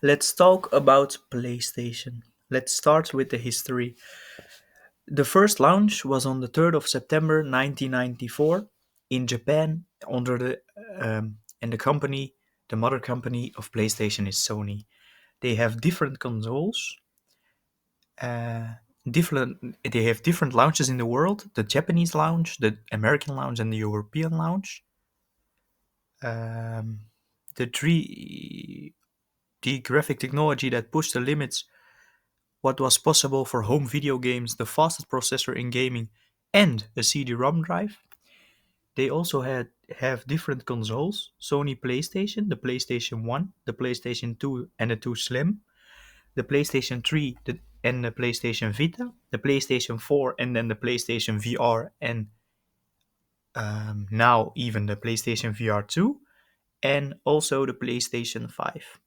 Let's talk about PlayStation. Let's start with the history. The first launch was on the 3rd of September 1994 in Japan under and the mother company of PlayStation is Sony. They have different consoles, uh, they have different launches in the world, the Japanese launch, the American launch, and the European launch. Um, the three the graphic technology that pushed the limits what was possible for home video games, the fastest processor in gaming, and a CD-ROM drive. They also have different consoles: Sony PlayStation, the PlayStation 1, the PlayStation 2, and the 2 Slim, the PlayStation 3, and the PlayStation Vita, the PlayStation 4, and then the PlayStation VR, and now even the PlayStation VR 2, and also the PlayStation 5.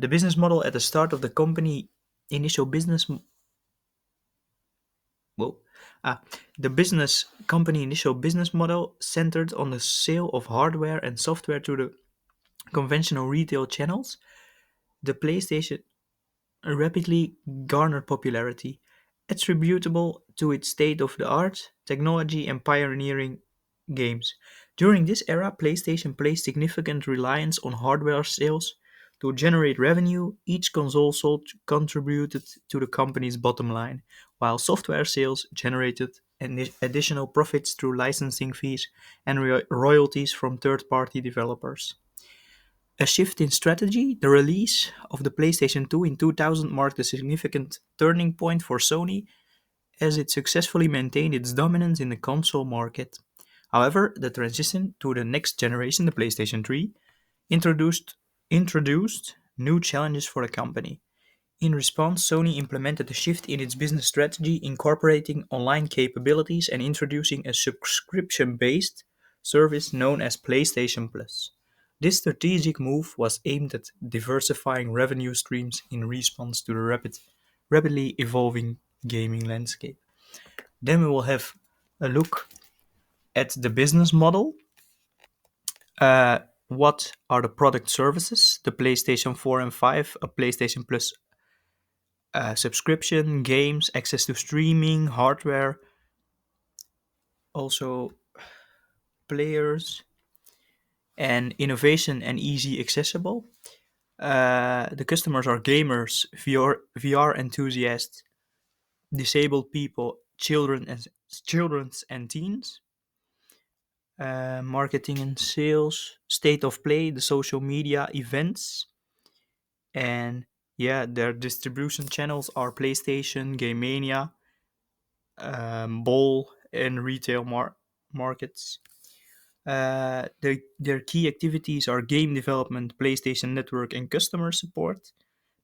The business model at the start of the company initial business Whoa. Ah, the business company initial business model centered on the sale of hardware and software to the conventional retail channels. The PlayStation rapidly garnered popularity, attributable to its state-of-the-art technology and pioneering games. During this era, PlayStation placed significant reliance on hardware sales to generate revenue. Each console sold contributed to the company's bottom line, while software sales generated additional profits through licensing fees and royalties from third-party developers. A shift in strategy, the release of the PlayStation 2 in 2000 marked a significant turning point for Sony as it successfully maintained its dominance in the console market. However, the transition to the next generation, the PlayStation 3, introduced new challenges for the company. In response, Sony implemented a shift in its business strategy, incorporating online capabilities and introducing a subscription based service known as PlayStation Plus. This strategic move was aimed at diversifying revenue streams in response to the rapidly evolving gaming landscape. Then we will have a look at the business model. Uh, what are the product services? The PlayStation 4 and 5, a PlayStation Plus subscription, games, access to streaming, hardware, also players, and innovation and easy accessible. The customers are gamers, VR enthusiasts, disabled people, children's and teens. Marketing and sales, state of play, the social media events, and yeah, their distribution channels are PlayStation, Game Mania, Ball, and retail markets. Their key activities are game development, PlayStation Network, and customer support.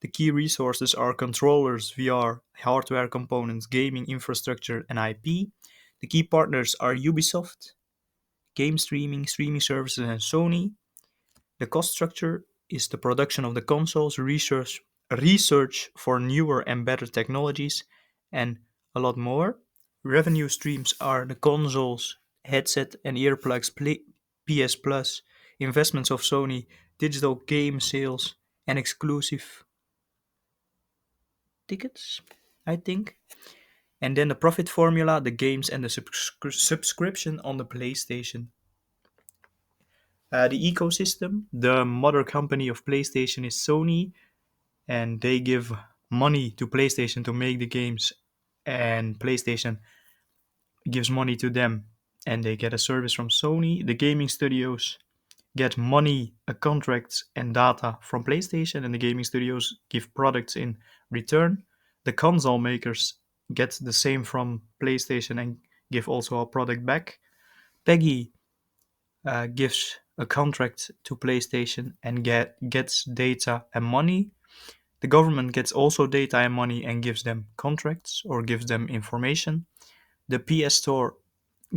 The key resources are controllers, VR, hardware components, gaming infrastructure, and IP. The key partners are Ubisoft, game streaming services, and Sony. The cost structure is the production of the consoles, research for newer and better technologies, and a lot more. Revenue streams are the consoles, headset and earplugs, PS Plus, investments of Sony, digital game sales, and exclusive tickets, I think. And then the profit formula, the games, and the subscription on the PlayStation. The ecosystem, the mother company of PlayStation is Sony, and they give money to PlayStation to make the games, and PlayStation gives money to them, and they get a service from Sony. The gaming studios get money, contracts, and data from PlayStation, and the gaming studios give products in return. The console makers get the same from PlayStation and give also a product back. Peggy gives a contract to PlayStation and gets data and money. The government gets also data and money and gives them contracts or gives them information. The PS Store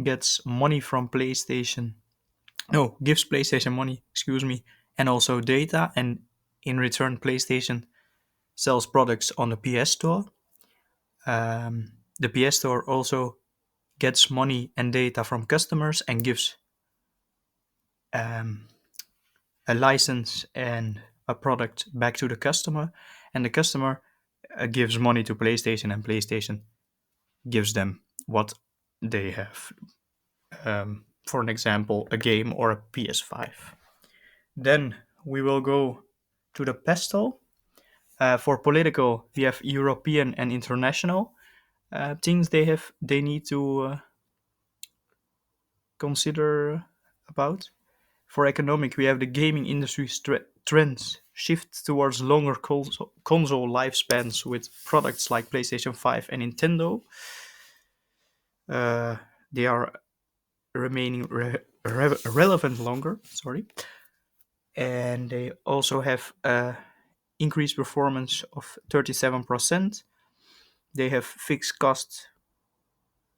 gets money from PlayStation. No, gives PlayStation money, excuse me, and also data. And in return, PlayStation sells products on the PS Store. The PS Store also gets money and data from customers and gives um, a license and a product back to the customer, and the customer gives money to PlayStation, and PlayStation gives them what they have. For an example, a game or a PS5. Then we will go to the pestle. For political, we have European and international things they need to consider about. For economic, we have the gaming industry trends shift towards longer console lifespans with products like PlayStation 5 and Nintendo. They are remaining relevant longer. Sorry, and they also have increased performance of 37%. They have fixed costs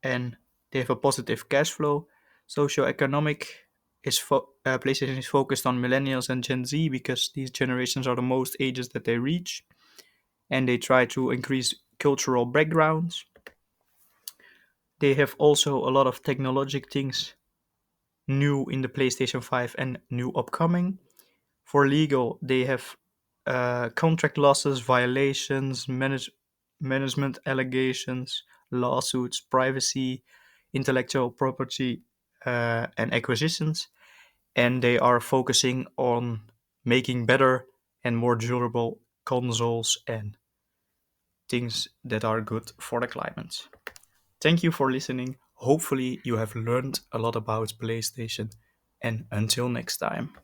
and they have a positive cash flow. Socioeconomic PlayStation is focused on millennials and Gen Z because these generations are the most ages that they reach, and they try to increase cultural backgrounds. They have also a lot of technologic things new in the PlayStation 5 and new upcoming. For legal, they have contract losses, violations, management allegations, lawsuits, privacy, intellectual property, and acquisitions. And they are focusing on making better and more durable consoles and things that are good for the climate. Thank you for listening. Hopefully, you have learned a lot about PlayStation. And until next time.